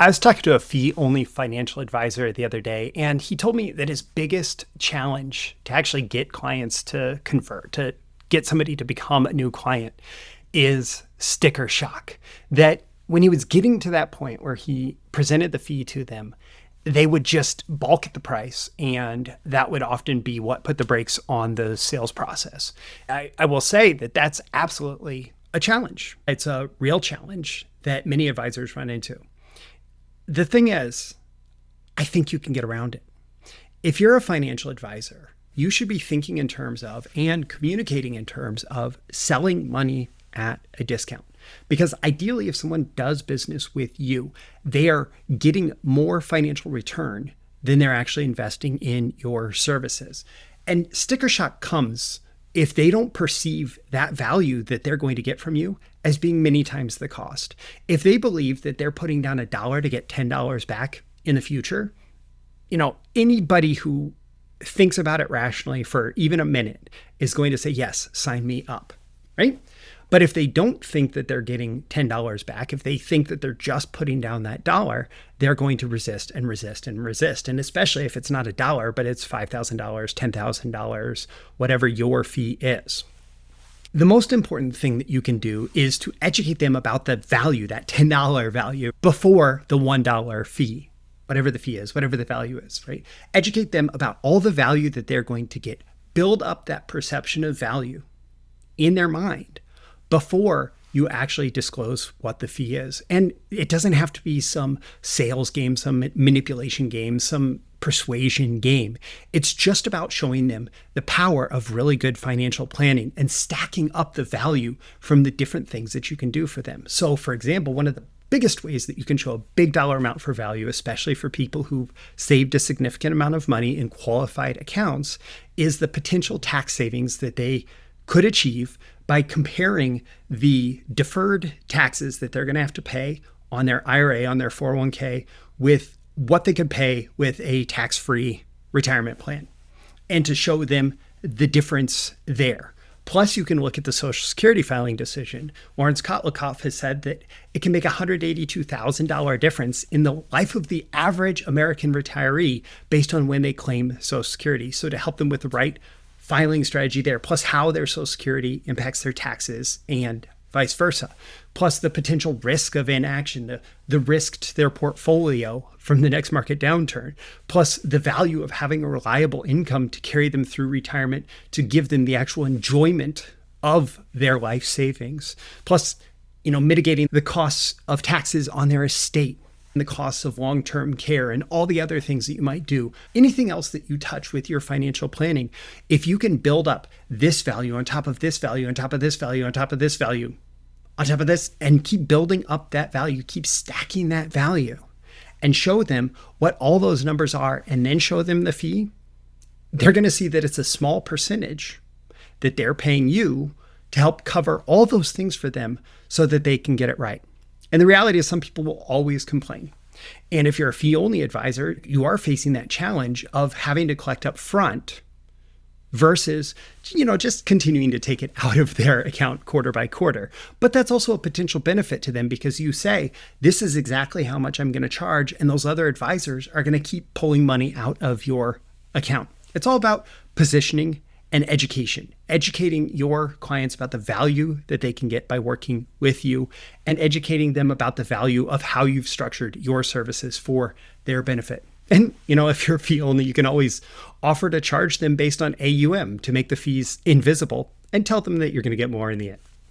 I was talking to a fee-only financial advisor the other day, and he told me that his biggest challenge to actually get clients to convert, to get somebody to become a new client, is sticker shock. That when he was getting to that point where he presented the fee to them, they would just balk at the price, and that would often be what put the brakes on the sales process. I will say that that's absolutely a challenge. It's a real challenge that many advisors run into. The thing is, I think you can get around it. If you're a financial advisor, you should be thinking in terms of and communicating in terms of selling money at a discount. Because ideally, if someone does business with you, they are getting more financial return than they're actually investing in your services. And sticker shock comes if they don't perceive that value that they're going to get from you as being many times the cost. If they believe that they're putting down $1 to get $10 back in the future, anybody who thinks about it rationally for even a minute is going to say, yes, sign me up, right? But if they don't think that they're getting $10 back, if they think that they're just putting down that dollar, they're going to resist and resist and resist. And especially if it's not $1, but it's $5,000, $10,000, whatever your fee is. The most important thing that you can do is to educate them about the value, that $10 value, before the $1 fee, whatever the fee is, whatever the value is, right? Educate them about all the value that they're going to get. Build up that perception of value in their mind before you actually disclose what the fee is. And it doesn't have to be some sales game, some manipulation game, some persuasion game. It's just about showing them the power of really good financial planning and stacking up the value from the different things that you can do for them. So for example, one of the biggest ways that you can show a big dollar amount for value, especially for people who've saved a significant amount of money in qualified accounts, is the potential tax savings that they could achieve by comparing the deferred taxes that they're going to have to pay on their IRA, on their 401k, with what they could pay with a tax-free retirement plan, and to show them the difference there. Plus, you can look at the Social Security filing decision. Lawrence Kotlikoff has said that it can make a $182,000 difference in the life of the average American retiree based on when they claim Social Security. So to help them with the right filing strategy there, plus how their Social Security impacts their taxes and vice versa, plus the potential risk of inaction, the risk to their portfolio from the next market downturn, plus the value of having a reliable income to carry them through retirement, to give them the actual enjoyment of their life savings, plus, mitigating the costs of taxes on their estate, and the costs of long-term care, and all the other things that you might do. Anything else that you touch with your financial planning, if you can build up this value on top of this value, on top of this value, on top of this value, on top of this, and keep building up that value, keep stacking that value, and show them what all those numbers are, and then show them the fee, they're going to see that it's a small percentage that they're paying you to help cover all those things for them so that they can get it right. And the reality is some people will always complain. And if you're a fee-only advisor, you are facing that challenge of having to collect up front versus, just continuing to take it out of their account quarter by quarter. But that's also a potential benefit to them because you say, this is exactly how much I'm going to charge. And those other advisors are going to keep pulling money out of your account. It's all about positioning and education, educating your clients about the value that they can get by working with you, and educating them about the value of how you've structured your services for their benefit. And, if you're fee only, you can always offer to charge them based on AUM to make the fees invisible and tell them that you're going to get more in the end.